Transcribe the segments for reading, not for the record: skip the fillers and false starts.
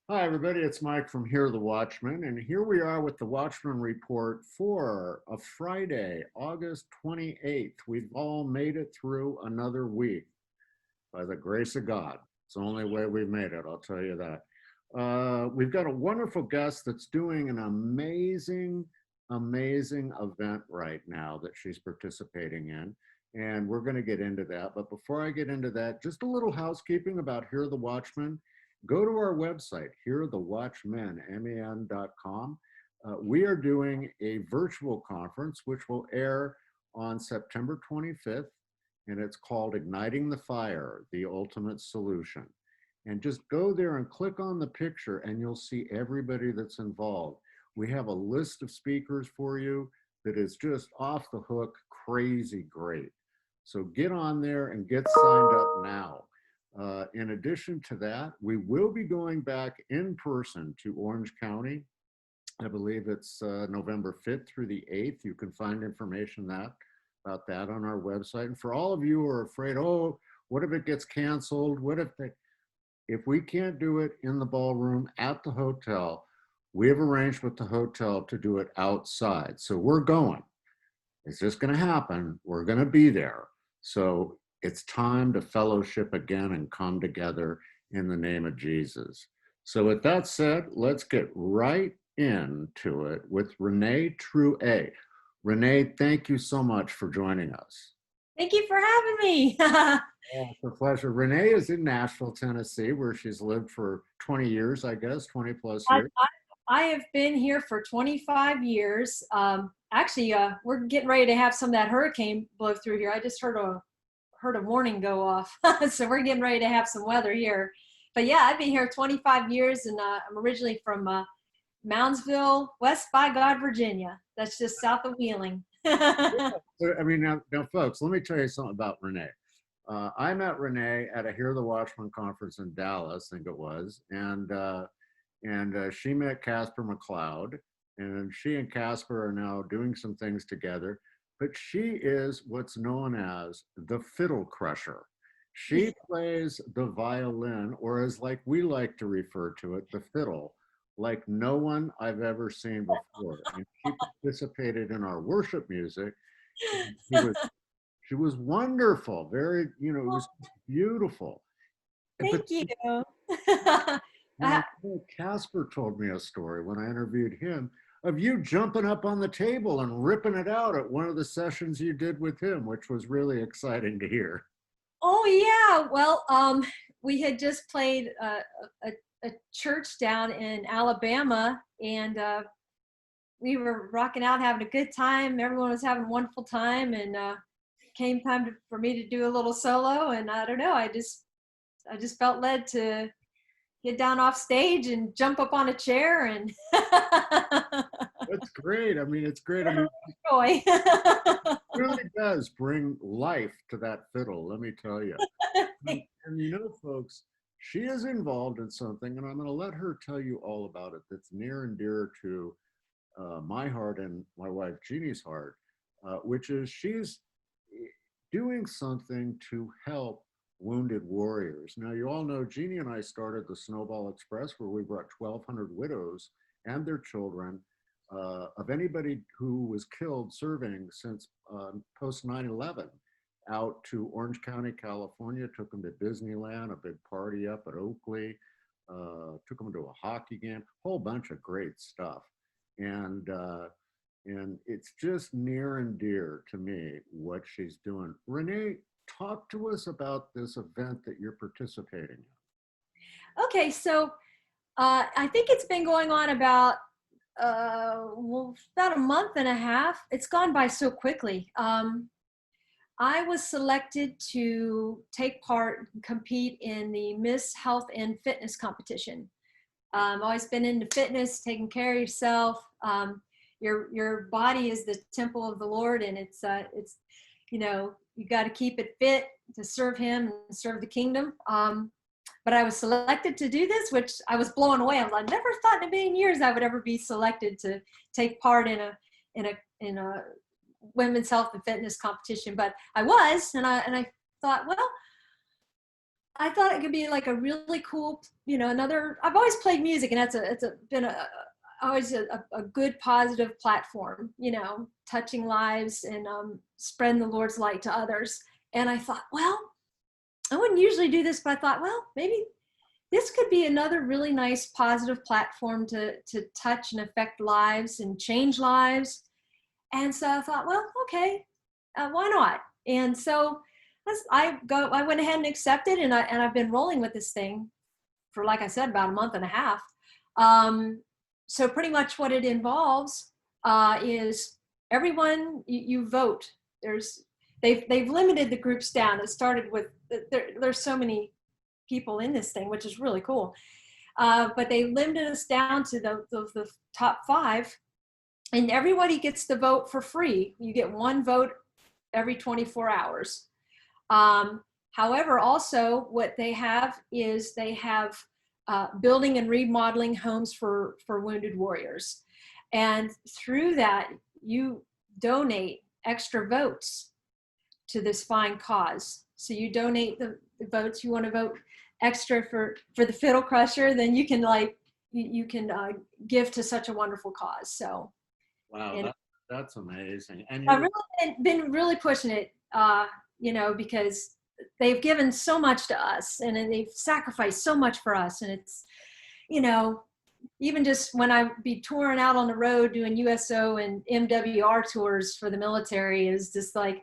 Hi, everybody. It's Mike from Here the Watchmen, and here we are with the Watchman Report for a Friday, August 28th. We've all made it through another week by the grace of God. It's the only way we've made it, I'll tell you that. We've got a wonderful guest that's doing an amazing event right now that she's participating in, and we're going to get into that. But before I get into that, just a little housekeeping about Here the Watchmen. Go to our website, hearthewatchmen.com. We are doing a virtual conference, which will air on September 25th, and it's called Igniting the Fire, the Ultimate Solution. And just go there and click on the picture and you'll see everybody that's involved. We have a list of speakers for you that is just off the hook, crazy great. So get on there and get signed up now. In addition to that, we will be going back in person to Orange County. I believe it's November 5th through the 8th. You can find information about that on our website. And for all of you who are afraid, oh, what if it gets canceled? If we can't do it in the ballroom at the hotel, we have arranged with the hotel to do it outside. So we're going. It's just going to happen. We're going to be there. So it's time to fellowship again and come together in the name of Jesus. So with that said, let's get right into it with Renae Truex. Renae, thank you so much for joining us. Thank you for having me. Oh, it's a pleasure. Renae is in Nashville, Tennessee, where she's lived for 20 years, I guess, 20 plus I, years. I have been here for 25 years. Actually, we're getting ready to have some of that hurricane blow through here. I just heard a warning go off. So we're getting ready to have some weather here. But yeah, I've been here 25 years, and I'm originally from Moundsville, West by God, Virginia. That's just south of Wheeling. I mean, now, folks, let me tell you something about Renae. I met Renae at a Hear the Watchman conference in Dallas, I think it was, and she met Casper McLeod, and she and Casper are now doing some things together. But she is what's known as the fiddle crusher. She plays the violin, or as like we like to refer to it, the fiddle, like no one I've ever seen before. And she participated in our worship music. And she was wonderful. Very, it was beautiful. But Thank you. now, Casper told me a story when I interviewed him of you jumping up on the table and ripping it out at one of the sessions you did with him, which was really exciting to hear. Oh yeah, well, we had just played a church down in Alabama, and we were rocking out, having a good time. Everyone was having a wonderful time, and came time for me to do a little solo. And I don't know, I just felt led to get down off stage and jump up on a chair and That's great. I mean, it's great. I mean, joy. it really does bring life to that fiddle, let me tell you. And folks, she is involved in something, and I'm going to let her tell you all about it, that's near and dear to my heart and my wife Jeannie's heart, which is she's doing something to help wounded warriors. Now, you all know Jeannie and I started the Snowball Express, where we brought 1,200 widows and their children of anybody who was killed serving since post 9/11 out to Orange County, California, took them to Disneyland, a big party up at Oakley, took them to a hockey game, whole bunch of great stuff. And it's just near and dear to me what she's doing. Renae, talk to us about this event that you're participating in. Okay, so I think it's been going on about about a month and a half. It's gone by so quickly. I was selected to take part and compete in the Miss Health and Fitness competition. Always been into fitness, taking care of yourself. Your body is the temple of the Lord, and it's you got to keep it fit to serve Him and serve the kingdom. But I was selected to do this, which I was blown away. I never thought in a million years I would ever be selected to take part in a women's health and fitness competition. But I was, and I thought, well, I thought it could be like a really cool, another. I've always played music, and been always a good positive platform, touching lives and spreading the Lord's light to others. And I thought, well, I wouldn't usually do this, but I thought, well, maybe this could be another really nice positive platform to touch and affect lives and change lives. And so I thought, well, okay, why not? And so I went ahead and accepted, and I've been rolling with this thing for, like I said, about a month and a half. So pretty much what it involves is everyone you vote. They've limited the groups down. It started with there's so many people in this thing, which is really cool. But they limited us down to the top 5, and everybody gets to vote for free. You get one vote every 24 hours. However, also what they have is they have building and remodeling homes for wounded warriors. And through that, you donate extra votes to this fine cause. So you donate the votes. You want to vote extra for the Fiddle Crusher, then you can you can give to such a wonderful cause. So Wow, that's amazing. And I've really been really pushing it, because they've given so much to us, and they've sacrificed so much for us. And it's, even just when I be touring out on the road doing USO and MWR tours for the military, is just like,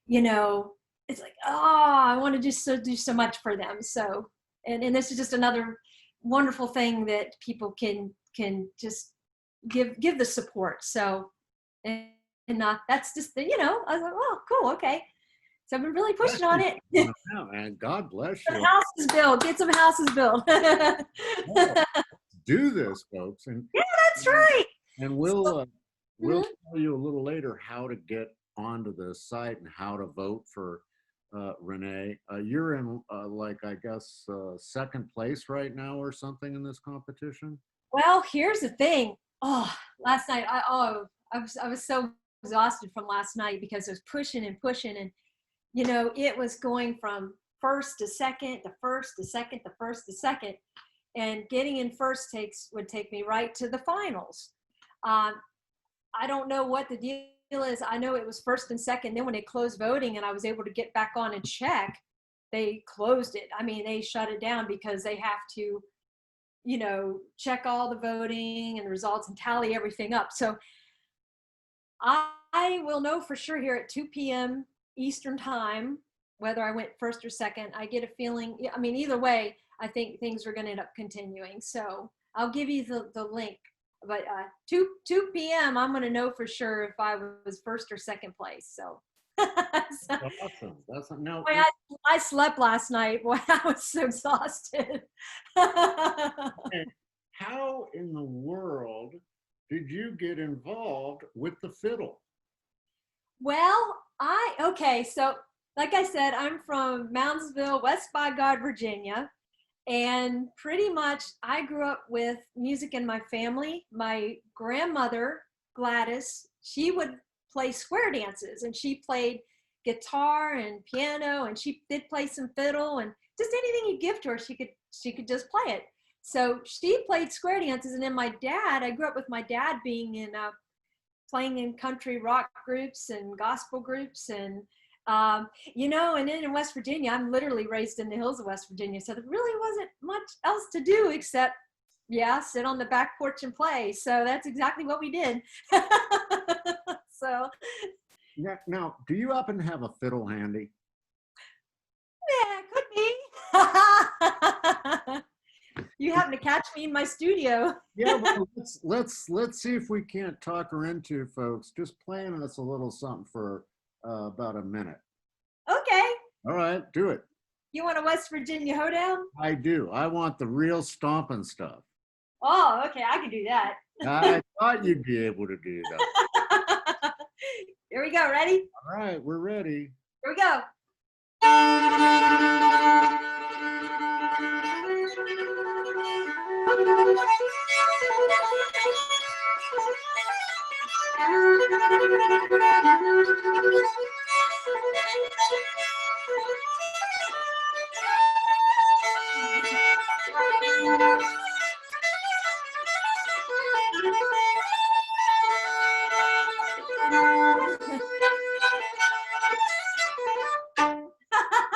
it's like, oh, I want to just do so much for them. So, and this is just another wonderful thing that people can just give the support. So, and that's just I was like, oh, cool, okay. So I've been really pushing on it. And God bless you. Some houses built. Get some houses built. Do this, folks. And yeah, that's right. And we'll tell you a little later how to get onto the site and how to vote for Renae. You're in I guess second place right now or something in this competition. Well, here's the thing. Oh, last night I was so exhausted from last night because I was pushing and pushing, and it was going from first to second to first to second to first to second, and getting in first would take me right to the finals. I don't know what the deal is. I know it was first and second. Then when they closed voting and I was able to get back on and check, they closed it. I mean, they shut it down because they have to, check all the voting and the results and tally everything up. So I will know for sure here at 2 p.m. Eastern time whether I went first or second. I get a feeling, I mean, either way, I think things are going to end up continuing. So I'll give you the link. But 2 p.m. I'm going to know for sure if I was first or second place. So, awesome. That's no. Boy, I slept last night. Boy, I was so exhausted. How in the world did you get involved with the fiddle? Well, okay. So, like I said, I'm from Moundsville, West by God, Virginia. And pretty much I grew up with music in my family. My grandmother, Gladys, she would play square dances, and she played guitar and piano, and she did play some fiddle, and just anything you give to her, she could just play it. So she played square dances. And then my dad, I grew up with my dad being in playing in country rock groups and gospel groups, and and then in West Virginia, I'm literally raised in the hills of West Virginia. So there really wasn't much else to do except, sit on the back porch and play. So that's exactly what we did. So. Now, do you happen to have a fiddle handy? Yeah, could be. You happen to catch me in my studio. Yeah, well, let's see if we can't talk her into, folks, just playing us a little something for about a minute. Okay. All right, do it. You want a West Virginia hoedown? I do. I want the real stomping stuff. Oh, okay. I can do that. I thought you'd be able to do that. Here we go. Ready? All right, we're ready. Here we go.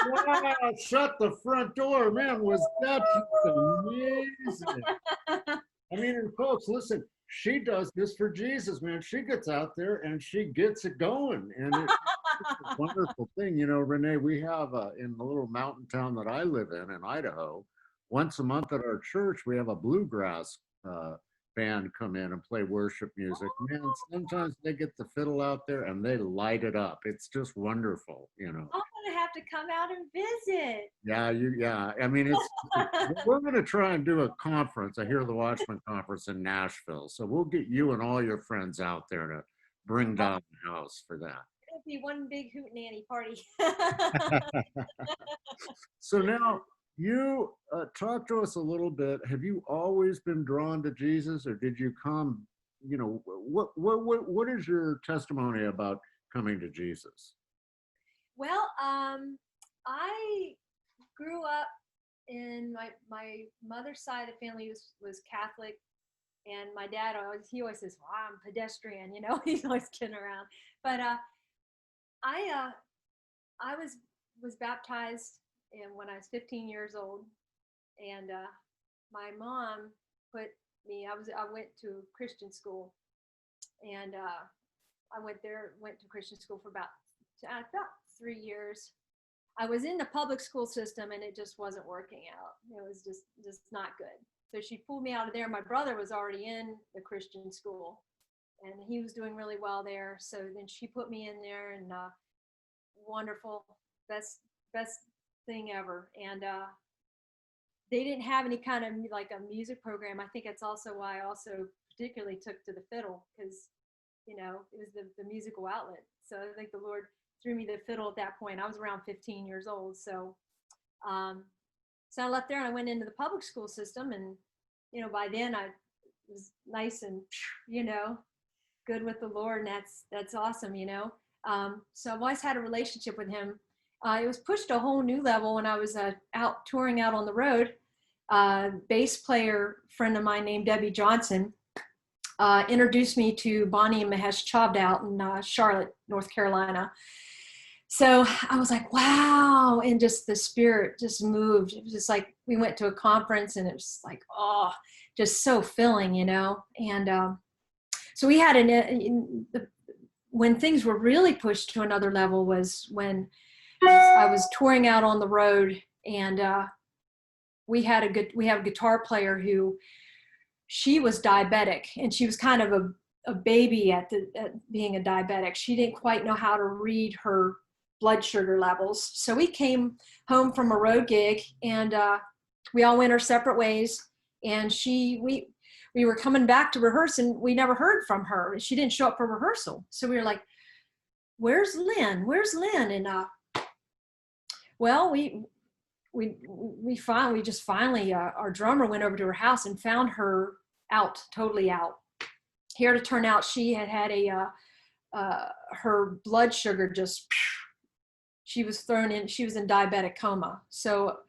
Wow, shut the front door. Man, was that just amazing. I mean, and folks, listen, she does this for Jesus, man. She gets out there and she gets it going. And it's a wonderful thing. You know, Renee, we have in the little mountain town that I live in Idaho, once a month at our church, we have a bluegrass band come in and play worship music. Man, sometimes they get the fiddle out there and they light it up. It's just wonderful, you know. I'm gonna have to come out and visit. Yeah. I mean, we're going to try and do a conference. I hear the Watchman conference in Nashville. So we'll get you and all your friends out there to bring down the house for that. It'll be one big hootenanny party. So now you talk to us a little bit. Have you always been drawn to Jesus, or did you come, you know, what is your testimony about coming to Jesus? Well, I grew up in my mother's side of the family was Catholic, and my dad he always says, "Well, I'm pedestrian," you know. He's always kidding around. But I was baptized when I was 15 years old, and my mom put me. I went to Christian school, and I went to Christian school for about 3 years. I was in the public school system and it just wasn't working out. It was just not good. So she pulled me out of there. My brother was already in the Christian school and he was doing really well there. So then she put me in there, and wonderful, best thing ever. And they didn't have any kind of like a music program. I think that's also why I also particularly took to the fiddle, because, you know, it was the musical outlet. So I think the Lord threw me the fiddle at that point. I was around 15 years old. So so I left there and I went into the public school system, and, you know, by then I was nice and, you know, good with the Lord, and that's awesome, you know. So I've always had a relationship with him. It was pushed to a whole new level when I was out touring out on the road. Bass player friend of mine named Debbie Johnson introduced me to Bonnie and Mahesh Chavda out in Charlotte, North Carolina. So I was like, wow. And just the spirit just moved. It was just like, we went to a conference and it was like, oh, just so filling, you know? And so we had when things were really pushed to another level was when I was touring out on the road, and we have a guitar player who, she was diabetic, and she was kind of a baby at being a diabetic. She didn't quite know how to read her blood sugar levels. So we came home from a road gig, and we all went our separate ways. And we were coming back to rehearse, and we never heard from her. She didn't show up for rehearsal. So we were like, "Where's Lynn? Where's Lynn?" And well, we finally our drummer went over to her house and found her totally out. Here to turn out, she had her blood sugar just, she was in diabetic coma. So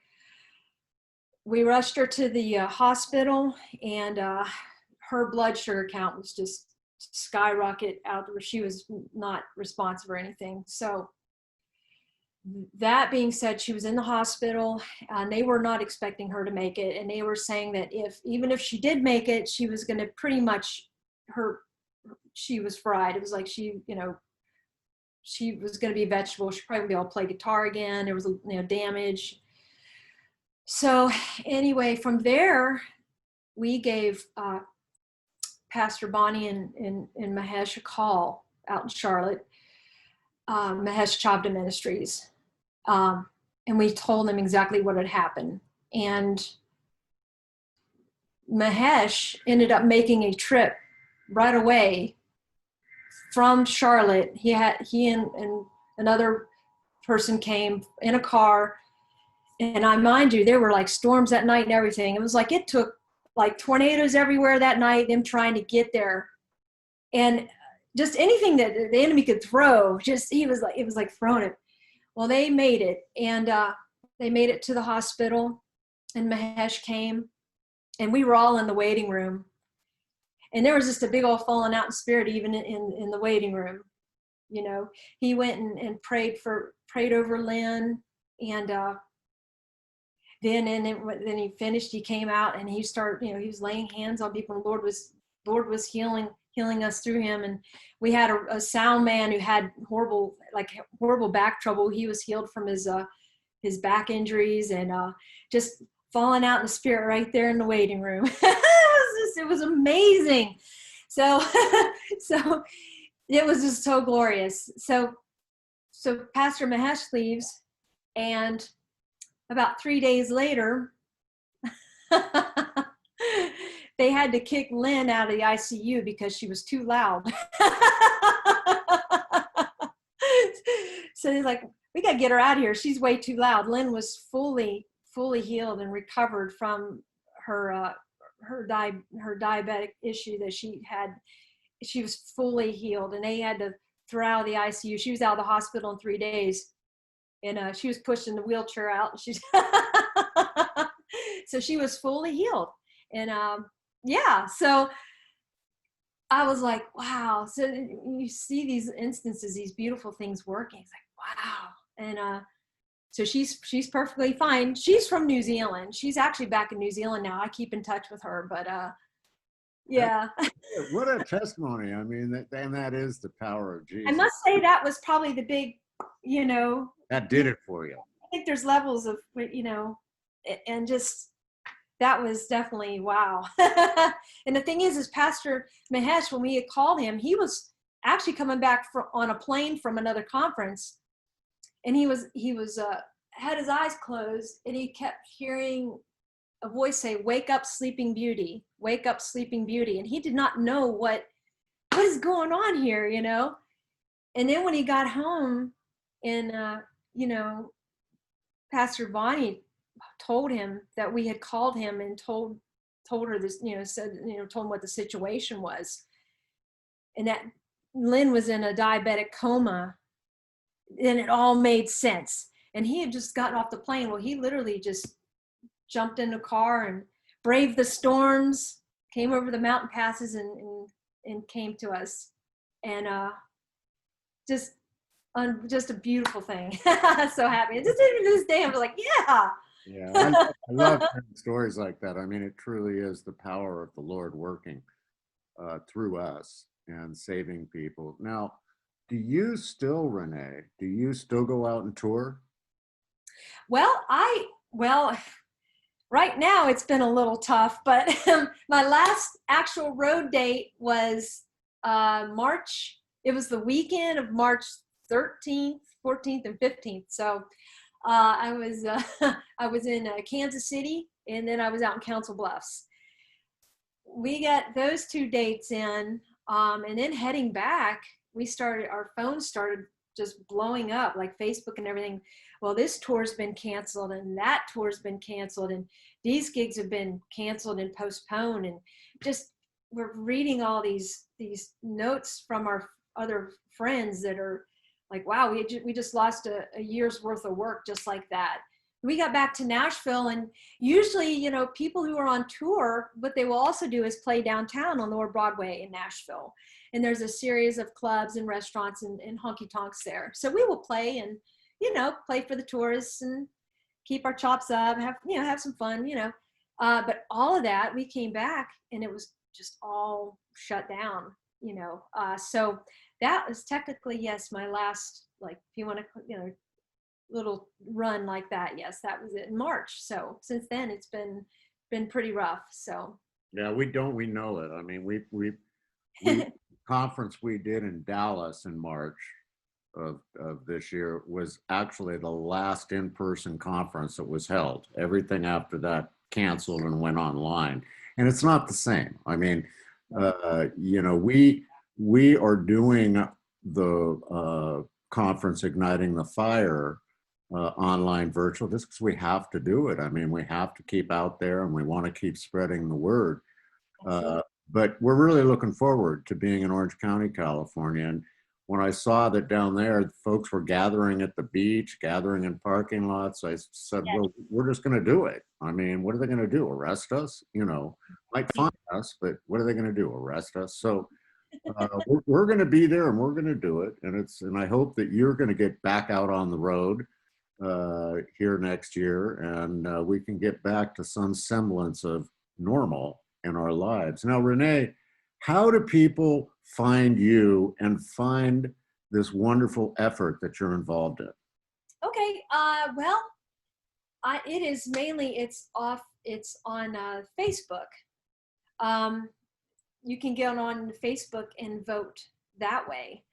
we rushed her to the hospital, and her blood sugar count was just skyrocket out where she was not responsive or anything. So that being said, she was in the hospital, and they were not expecting her to make it. And they were saying that even if she did make it, she was going to pretty much, she was fried. It was like she was going to be a vegetable. She probably wouldn't be able to play guitar again. There was, damage. So anyway, from there, we gave Pastor Bonnie and Mahesh a call out in Charlotte, Mahesh Chavda Ministries. And we told them exactly what had happened. And Mahesh ended up making a trip right away from Charlotte. He and another person came in a car. And I mind you, there were like storms that night and everything. It was like, it took like tornadoes everywhere that night, them trying to get there. And just anything that the enemy could throw, it was like throwing it. Well, they made it, and they made it to the hospital, and Mahesh came, and we were all in the waiting room. And there was just a big old falling out in spirit, even in the waiting room. You know, he went and prayed over Lynn, and then he finished. He came out and he started. You know, he was laying hands on people, and Lord was healing us through him. And we had a sound man who had horrible back trouble. He was healed from his back injuries, and just falling out in the spirit right there in the waiting room. It was amazing. So so it was just so glorious. So Pastor Mahesh leaves, and about 3 days later, they had to kick Lynn out of the ICU because she was too loud. So they're like, we got to get her out of here. She's way too loud. Lynn was fully healed and recovered from her diabetic issue that she had. She was fully healed, and they had to throw her out of the ICU. She was out of the hospital in 3 days, and she was pushed in the wheelchair out. She's so she was fully healed, and yeah. So I was like, wow. So you see these instances, these beautiful things working. It's like, wow. And so she's perfectly fine. She's from New Zealand. She's actually back in New Zealand now. I keep in touch with her, but yeah. What a testimony. I mean, that is the power of Jesus. I must say that was probably the big, you know. That did it for you. I think there's levels of, you know, and just, that was definitely wow. And the thing is Pastor Mahesh, when we had called him, he was actually coming back on a plane from another conference, and he was had his eyes closed, and he kept hearing a voice say, "Wake up, sleeping beauty, wake up, sleeping beauty." And he did not know what is going on here, you know. And then when he got home, and you know, Pastor Bonnie told him that we had called him and told her this, you know, said, you know, told him what the situation was, and that Lynn was in a diabetic coma. Then it all made sense. And he had just gotten off the plane. Well, he literally just jumped in the car and braved the storms, came over the mountain passes, and came to us. And just a beautiful thing. So happy. Just even to this day, I'm like, yeah. Yeah, I love hearing stories like that. I mean, it truly is the power of the Lord working through us and saving people. Now, do you still, Renae, do you still go out and tour? Well, right now it's been a little tough, but my last actual road date was March. It was the weekend of March 13th, 14th, and 15th. So I was in Kansas City, and then I was out in Council Bluffs. We got those 2 dates in, and then heading back, our phones started just blowing up, like Facebook and everything. Well, this tour's been canceled, and that tour's been canceled, and these gigs have been canceled and postponed. And just, we're reading all these notes from our other friends that are like, wow, we just lost a year's worth of work just like that. We got back to Nashville, and usually, you know, people who are on tour, what they will also do is play downtown on Lower Broadway in Nashville. And there's a series of clubs and restaurants and honky tonks there. So we will play and, you know, play for the tourists and keep our chops up, have some fun, you know. But all of that, we came back and it was just all shut down, you know. So that was technically, yes, my last, like, if you want to, you know, little run like that. Yes, that was it in March. So since then, it's been pretty rough. So yeah, we know it. I mean, we conference we did in Dallas in March of this year was actually the last in-person conference that was held. Everything after that canceled and went online, and it's not the same. I mean, you know, we are doing the conference Igniting the Fire online virtual just because we have to do it. I mean, we have to keep out there, and we want to keep spreading the word. But we're really looking forward to being in Orange County, California. And when I saw that down there, folks were gathering at the beach, gathering in parking lots, I said, Yes. well, we're just going to do it. I mean, what are they going to do? Arrest us? You know, might fine us, but what are they going to do? Arrest us? So we're going to be there and we're going to do it. And I hope that you're going to get back out on the road here next year, and we can get back to some semblance of normal in our lives. Now, Renae, how do people find you and find this wonderful effort that you're involved in? Okay. Well, it is mainly it's on Facebook. You can get on Facebook and vote that way.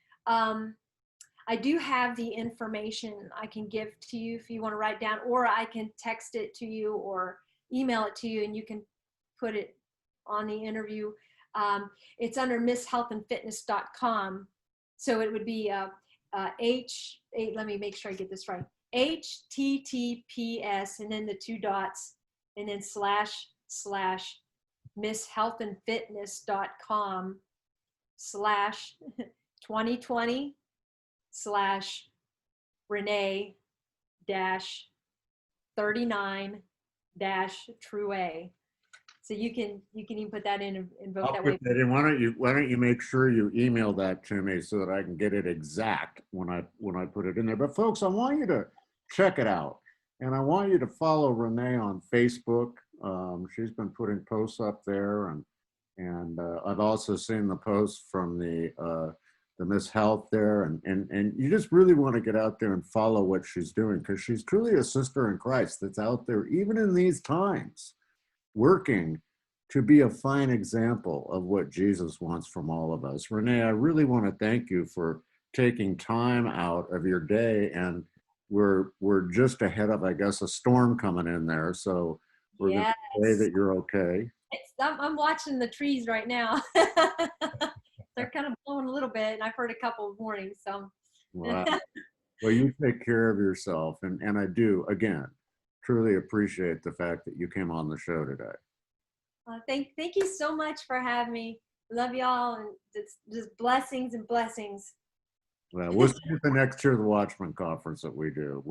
I do have the information I can give to you if you want to write down, or I can text it to you or email it to you, and you can put it on the interview. It's under misshealthandfitness.com. So it would be let me make sure I get this right. HTTPS and then the 2 dots and then / misshealthandfitness.com /2020 /Renae -39 -Truex. So you can even put that in and vote I'll that put way. that in. Why don't you make sure you email that to me so that I can get it exact when I put it in there. But folks, I want you to check it out, and I want you to follow Renae on Facebook. She's been putting posts up there, and I've also seen the posts from the Miss Health there, and you just really want to get out there and follow what she's doing, because she's truly a sister in Christ that's out there even in these times, working to be a fine example of what Jesus wants from all of us. Renae, I really want to thank you for taking time out of your day, and we're just ahead of, I guess, a storm coming in there, so we're going Yes. to say that you're okay. I'm watching the trees right now. They're kind of blowing a little bit, and I've heard a couple of warnings. So, Wow. Well, you take care of yourself, and I do, again, truly appreciate the fact that you came on the show today. thank you so much for having me. Love y'all, and just blessings and blessings. Well, we'll see you at the next year of the Watchman conference that we do.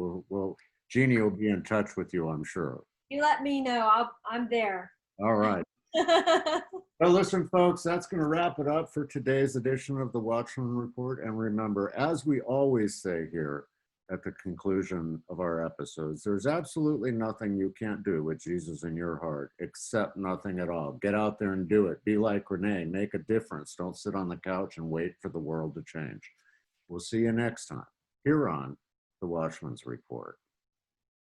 Jeannie will be in touch with you, I'm sure. You let me know. I'm there. All right. Well, listen, folks, that's going to wrap it up for today's edition of the Watchman Report. And remember, as we always say here at the conclusion of our episodes, there's absolutely nothing you can't do with Jesus in your heart, except nothing at all. Get out there and do it. Be like Renae. Make a difference. Don't sit on the couch and wait for the world to change. We'll see you next time here on the Watchman's Report.